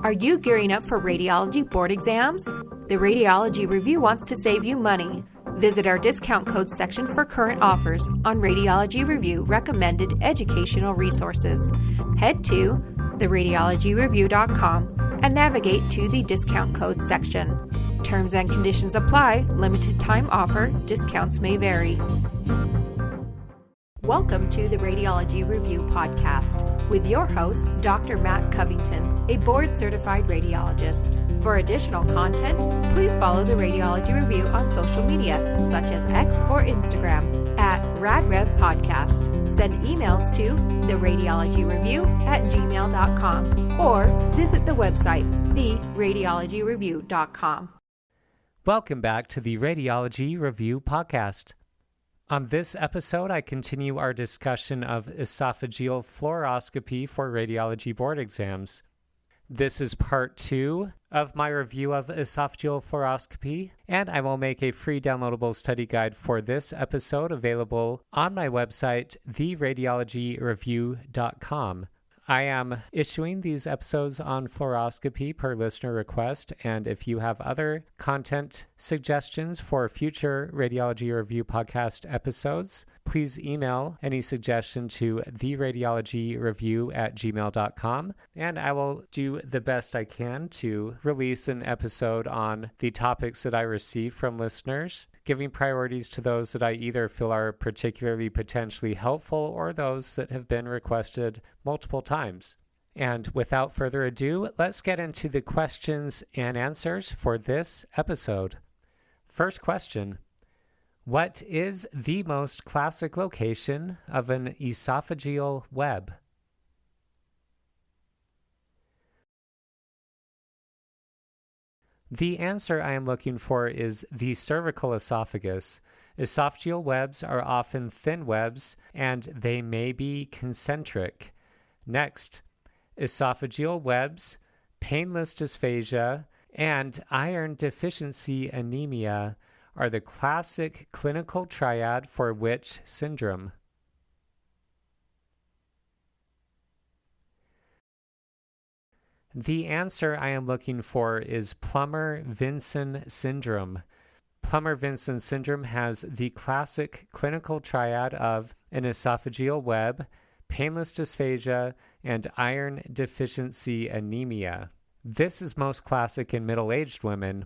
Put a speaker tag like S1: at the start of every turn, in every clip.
S1: Are you gearing up for radiology board exams? The Radiology Review wants to save you money. Visit our discount code section for current offers on Radiology Review recommended educational resources. Head to theradiologyreview.com and navigate to the discount code section. Terms and conditions apply. Limited time offer. Discounts may vary. Welcome to the Radiology Review podcast with your host, Dr. Matt Covington, a board-certified radiologist. For additional content, please follow the Radiology Review on social media, such as X or Instagram, at RadRevPodcast. Send emails to theradiologyreview@gmail.com or visit the website, theradiologyreview.com.
S2: Welcome back to the Radiology Review podcast. On this episode, I continue our discussion of esophageal fluoroscopy for radiology board exams. This is part 2 of my review of esophageal fluoroscopy, and I will make a free downloadable study guide for this episode available on my website, theradiologyreview.com. I am issuing these episodes on fluoroscopy per listener request, and if you have other content suggestions for future Radiology Review podcast episodes, please email any suggestion to theradiologyreview@gmail.com, and I will do the best I can to release an episode on the topics that I receive from listeners, giving priorities to those that I either feel are particularly potentially helpful or those that have been requested multiple times. And without further ado, let's get into the questions and answers for this episode. First question: what is the most classic location of an esophageal web? The answer I am looking for is the cervical esophagus. Esophageal webs are often thin webs, and they may be concentric. Next, esophageal webs, painless dysphagia, and iron deficiency anemia are the classic clinical triad for which syndrome? The answer I am looking for is Plummer-Vinson syndrome. Plummer-Vinson syndrome has the classic clinical triad of an esophageal web, painless dysphagia, and iron deficiency anemia. This is most classic in middle-aged women.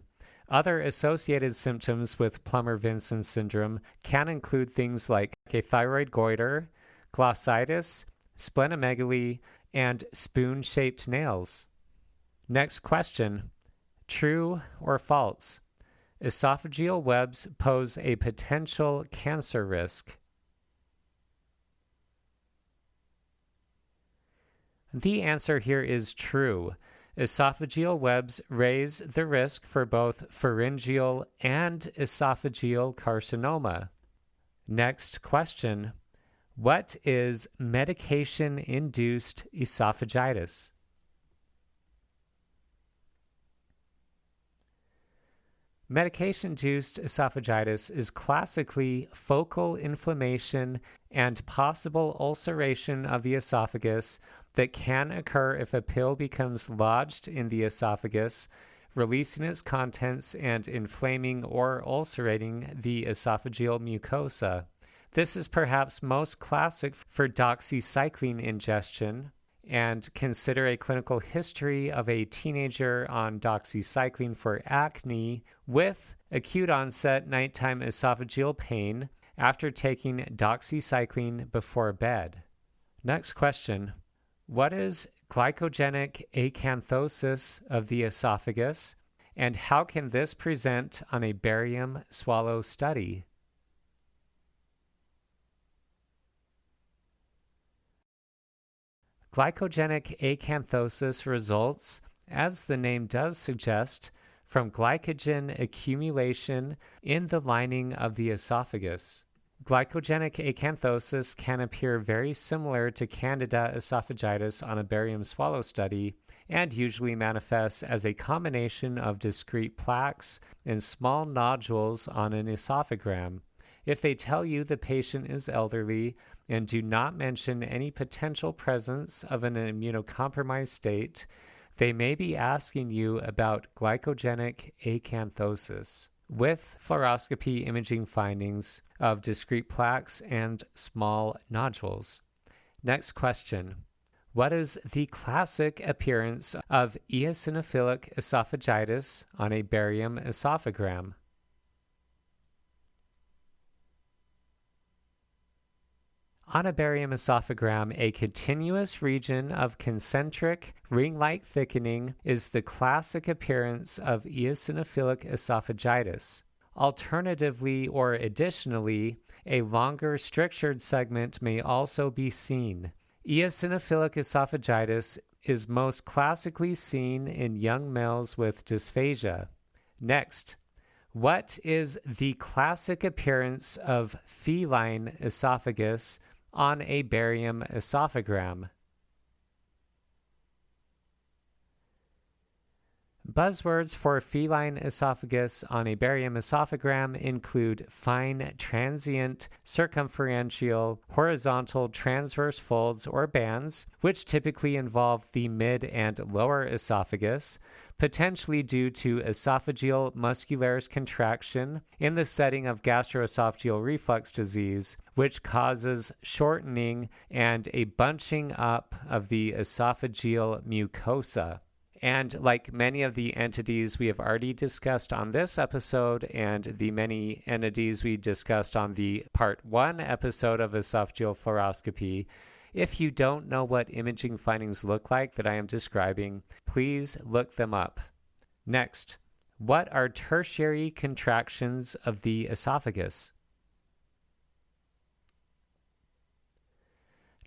S2: Other associated symptoms with Plummer-Vinson syndrome can include things like a thyroid goiter, glossitis, splenomegaly, and spoon-shaped nails. Next question: true or false? Esophageal webs pose a potential cancer risk. The answer here is true. Esophageal webs raise the risk for both pharyngeal and esophageal carcinoma. Next question: what is medication-induced esophagitis? Medication-induced esophagitis is classically focal inflammation and possible ulceration of the esophagus that can occur if a pill becomes lodged in the esophagus, releasing its contents and inflaming or ulcerating the esophageal mucosa. This is perhaps most classic for doxycycline ingestion, and consider a clinical history of a teenager on doxycycline for acne with acute onset nighttime esophageal pain after taking doxycycline before bed. Next question: what is glycogenic acanthosis of the esophagus, and how can this present on a barium swallow study? Glycogenic acanthosis results, as the name does suggest, from glycogen accumulation in the lining of the esophagus. Glycogenic acanthosis can appear very similar to Candida esophagitis on a barium swallow study and usually manifests as a combination of discrete plaques and small nodules on an esophagram. If they tell you the patient is elderly and do not mention any potential presence of an immunocompromised state, They may be asking you about glycogenic acanthosis with fluoroscopy imaging findings of discrete plaques and small nodules. Next question. What is the classic appearance of eosinophilic esophagitis on a barium esophagram? On a barium esophagram, a continuous region of concentric ring-like thickening is the classic appearance of eosinophilic esophagitis. Alternatively or additionally, a longer strictured segment may also be seen. Eosinophilic esophagitis is most classically seen in young males with dysphagia. Next, what is the classic appearance of feline esophagus on a barium esophagram? Buzzwords for feline esophagus on a barium esophagram include fine transient circumferential horizontal transverse folds or bands, which typically involve the mid and lower esophagus, potentially due to esophageal muscularis contraction in the setting of gastroesophageal reflux disease, which causes shortening and a bunching up of the esophageal mucosa. And like many of the entities we have already discussed on this episode and the many entities we discussed on the Part 1 episode of esophageal fluoroscopy, if you don't know what imaging findings look like that I am describing, please look them up. Next, what are tertiary contractions of the esophagus?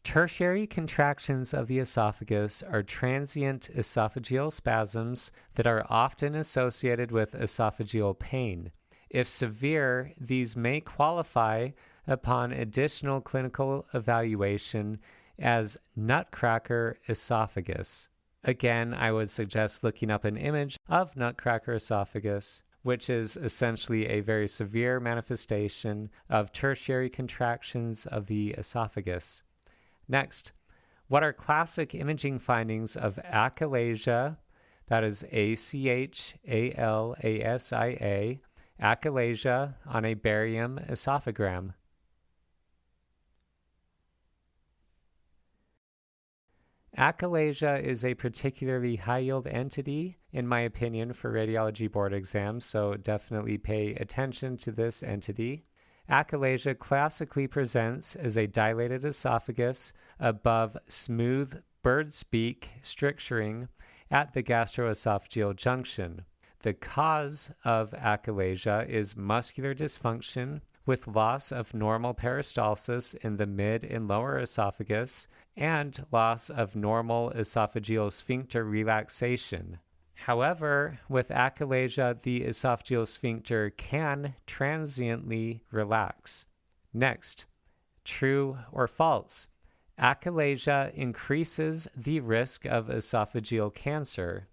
S2: Tertiary contractions of the esophagus are transient esophageal spasms that are often associated with esophageal pain. If severe, these may qualify upon additional clinical evaluation as nutcracker esophagus. Again, I would suggest looking up an image of nutcracker esophagus, which is essentially a very severe manifestation of tertiary contractions of the esophagus. Next, what are classic imaging findings of achalasia, that is A-C-H-A-L-A-S-I-A, achalasia on a barium esophagram? Achalasia is a particularly high-yield entity, in my opinion, for radiology board exams, so definitely pay attention to this entity. Achalasia classically presents as a dilated esophagus above smooth bird's beak stricturing at the gastroesophageal junction. The cause of achalasia is muscular dysfunction with loss of normal peristalsis in the mid and lower esophagus and loss of normal esophageal sphincter relaxation. However, with achalasia, the esophageal sphincter can transiently relax. Next, true or false? Achalasia increases the risk of esophageal cancer.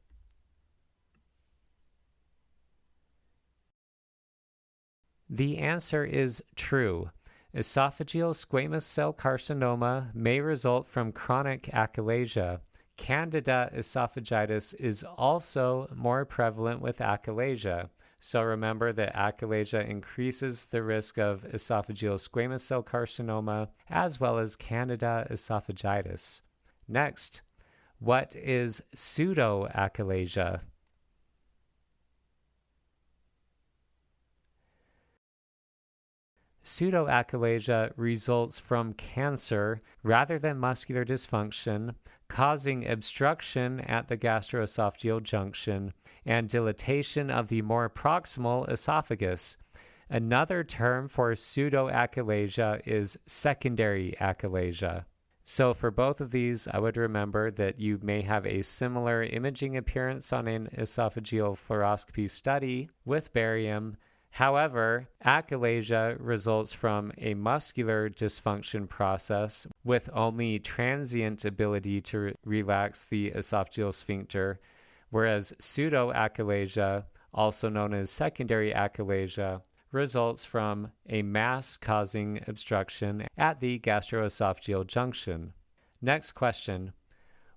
S2: The answer is true. Esophageal squamous cell carcinoma may result from chronic achalasia. Candida esophagitis is also more prevalent with achalasia. So remember that achalasia increases the risk of esophageal squamous cell carcinoma as well as Candida esophagitis. Next, what is pseudoachalasia? Pseudoachalasia results from cancer rather than muscular dysfunction, causing obstruction at the gastroesophageal junction and dilatation of the more proximal esophagus. Another term for pseudoachalasia is secondary achalasia. So for both of these, I would remember that you may have a similar imaging appearance on an esophageal fluoroscopy study with barium. However, achalasia results from a muscular dysfunction process with only transient ability to relax the esophageal sphincter, whereas pseudoachalasia, also known as secondary achalasia, results from a mass-causing obstruction at the gastroesophageal junction. Next question.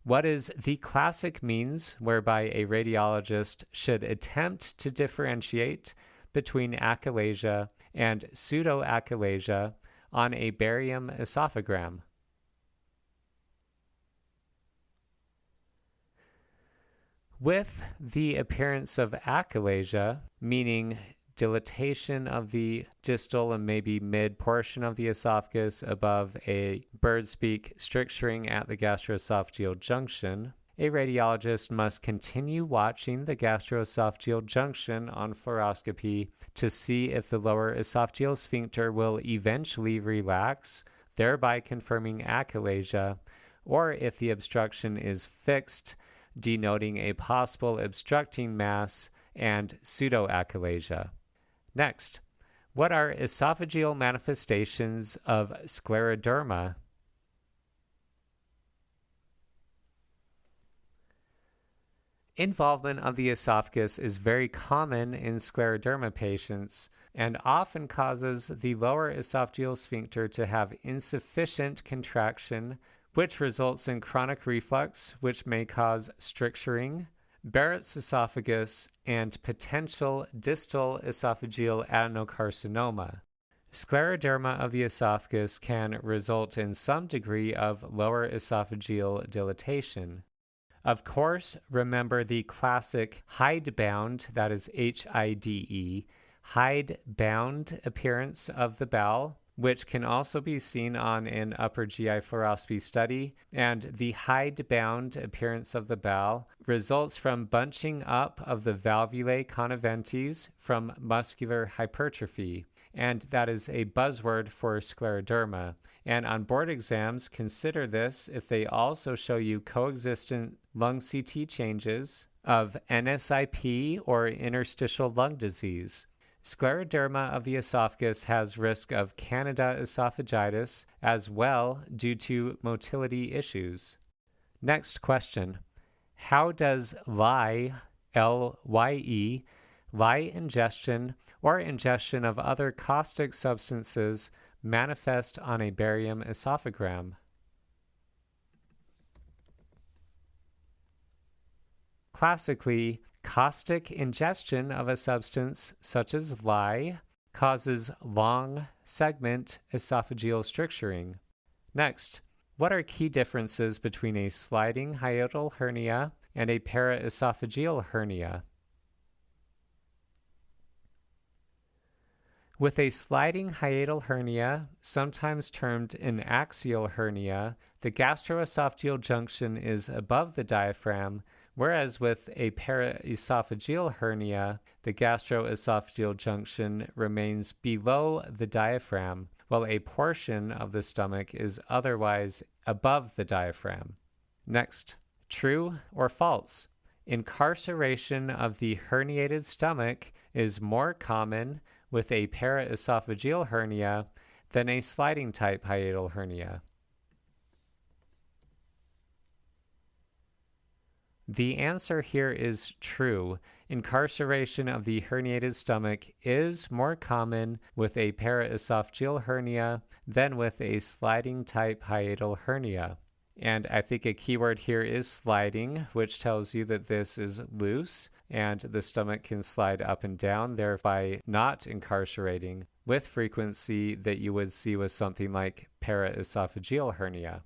S2: What is the classic means whereby a radiologist should attempt to differentiate between achalasia and pseudoachalasia on a barium esophagram? With the appearance of achalasia, meaning dilatation of the distal and maybe mid portion of the esophagus above a bird's beak stricturing at the gastroesophageal junction, a radiologist must continue watching the gastroesophageal junction on fluoroscopy to see if the lower esophageal sphincter will eventually relax, thereby confirming achalasia, or if the obstruction is fixed, denoting a possible obstructing mass and pseudoachalasia. Next, what are esophageal manifestations of scleroderma? Involvement of the esophagus is very common in scleroderma patients and often causes the lower esophageal sphincter to have insufficient contraction, which results in chronic reflux, which may cause stricturing, Barrett's esophagus, and potential distal esophageal adenocarcinoma. Scleroderma of the esophagus can result in some degree of lower esophageal dilatation. Of course, remember the classic hidebound, that is H-I-D-E, hidebound appearance of the bowel, which can also be seen on an upper GI fluoroscopy study, and the hidebound appearance of the bowel results from bunching up of the valvulae coniventes from muscular hypertrophy, and that is a buzzword for scleroderma. And on board exams, consider this if they also show you coexistent lung CT changes of NSIP or interstitial lung disease. Scleroderma of the esophagus has risk of Candida esophagitis as well due to motility issues. Next question. How does lye, L-Y-E, lye ingestion or ingestion of other caustic substances manifest on a barium esophagram? Classically, caustic ingestion of a substance such as lye causes long segment esophageal stricturing. Next, what are key differences between a sliding hiatal hernia and a paraesophageal hernia? With a sliding hiatal hernia, sometimes termed an axial hernia, the gastroesophageal junction is above the diaphragm, whereas with a paraesophageal hernia, the gastroesophageal junction remains below the diaphragm, while a portion of the stomach is otherwise above the diaphragm. Next, true or false? Incarceration of the herniated stomach is more common with a paraesophageal hernia than a sliding type hiatal hernia. The answer here is true. Incarceration of the herniated stomach is more common with a paraesophageal hernia than with a sliding type hiatal hernia. And I think a keyword here is sliding, which tells you that this is loose and the stomach can slide up and down, thereby not incarcerating with frequency that you would see with something like paraesophageal hernia.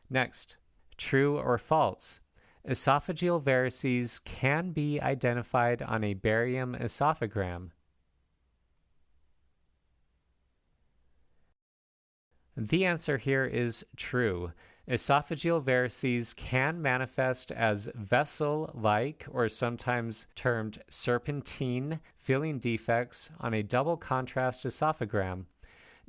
S2: Next, true or false? Esophageal varices can be identified on a barium esophagram. The answer here is true. Esophageal varices can manifest as vessel-like or sometimes termed serpentine filling defects on a double contrast esophagram.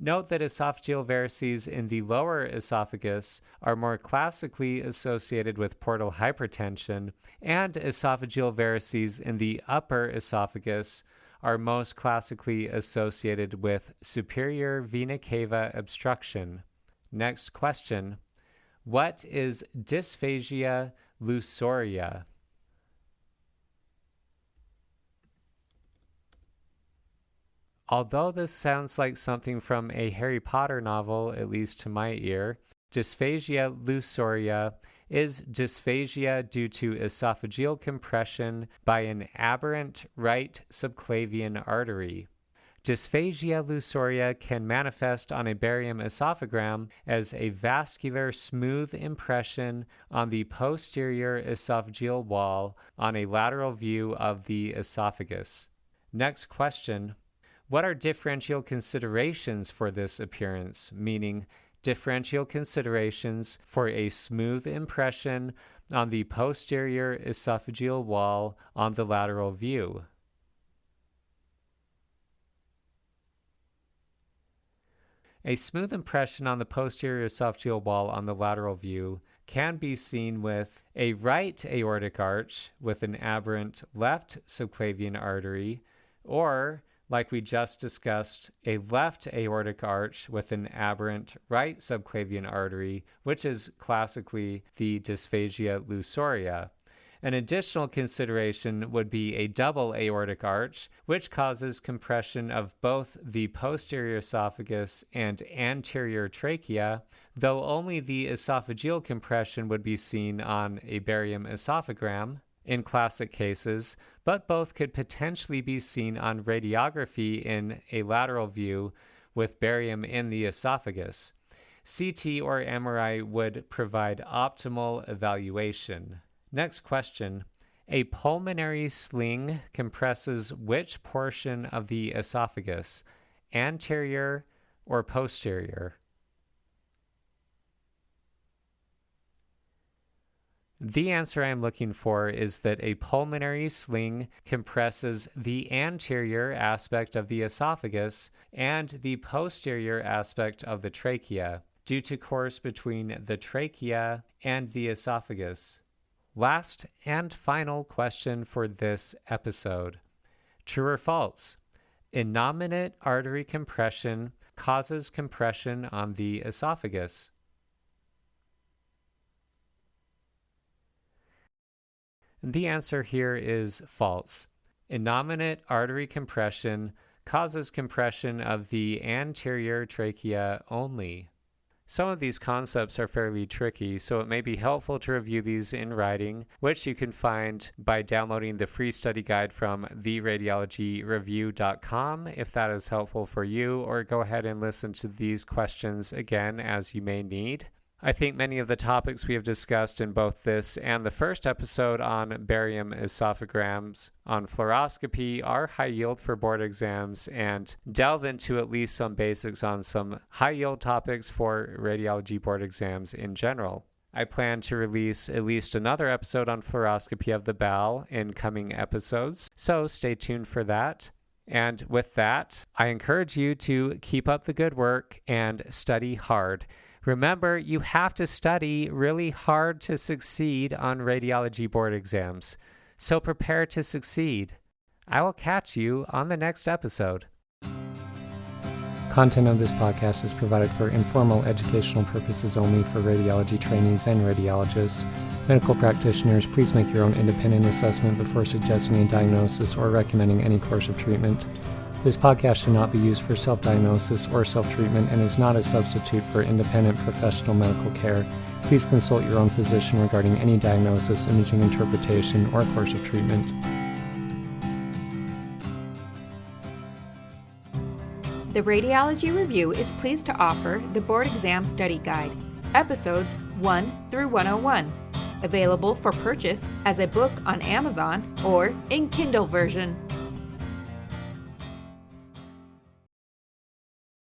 S2: Note that esophageal varices in the lower esophagus are more classically associated with portal hypertension, and esophageal varices in the upper esophagus are most classically associated with superior vena cava obstruction. Next question. What is dysphagia lusoria? Although this sounds like something from a Harry Potter novel, at least to my ear, dysphagia lusoria is dysphagia due to esophageal compression by an aberrant right subclavian artery. Dysphagia lusoria can manifest on a barium esophagram as a vascular smooth impression on the posterior esophageal wall on a lateral view of the esophagus. Next question. What are differential considerations for this appearance, meaning differential considerations for a smooth impression on the posterior esophageal wall on the lateral view? A smooth impression on the posterior esophageal wall on the lateral view can be seen with a right aortic arch with an aberrant left subclavian artery, or, like we just discussed, a left aortic arch with an aberrant right subclavian artery, which is classically the dysphagia lusoria. An additional consideration would be a double aortic arch, which causes compression of both the posterior esophagus and anterior trachea, though only the esophageal compression would be seen on a barium esophagram in classic cases, but both could potentially be seen on radiography in a lateral view with barium in the esophagus. CT or MRI would provide optimal evaluation. Next question. A pulmonary sling compresses which portion of the esophagus, anterior or posterior? The answer I'm looking for is that a pulmonary sling compresses the anterior aspect of the esophagus and the posterior aspect of the trachea, due to course between the trachea and the esophagus. Last and final question for this episode. True or false? Innominate artery compression causes compression on the esophagus. The answer here is false. Innominate artery compression causes compression of the anterior trachea only. Some of these concepts are fairly tricky, so it may be helpful to review these in writing, which you can find by downloading the free study guide from theradiologyreview.com if that is helpful for you, or go ahead and listen to these questions again as you may need. I think many of the topics we have discussed in both this and the first episode on barium esophagograms on fluoroscopy are high yield for board exams and delve into at least some basics on some high yield topics for radiology board exams in general. I plan to release at least another episode on fluoroscopy of the bowel in coming episodes, so stay tuned for that. And with that, I encourage you to keep up the good work and study hard. Remember, you have to study really hard to succeed on radiology board exams. So prepare to succeed. I will catch you on the next episode. Content of this podcast is provided for informal educational purposes only for radiology trainees and radiologists. Medical practitioners, please make your own independent assessment before suggesting a diagnosis or recommending any course of treatment. This podcast should not be used for self-diagnosis or self-treatment and is not a substitute for independent professional medical care. Please consult your own physician regarding any diagnosis, imaging interpretation, or course of treatment.
S1: The Radiology Review is pleased to offer the Board Exam Study Guide, episodes 1 through 101, available for purchase as a book on Amazon or in Kindle version.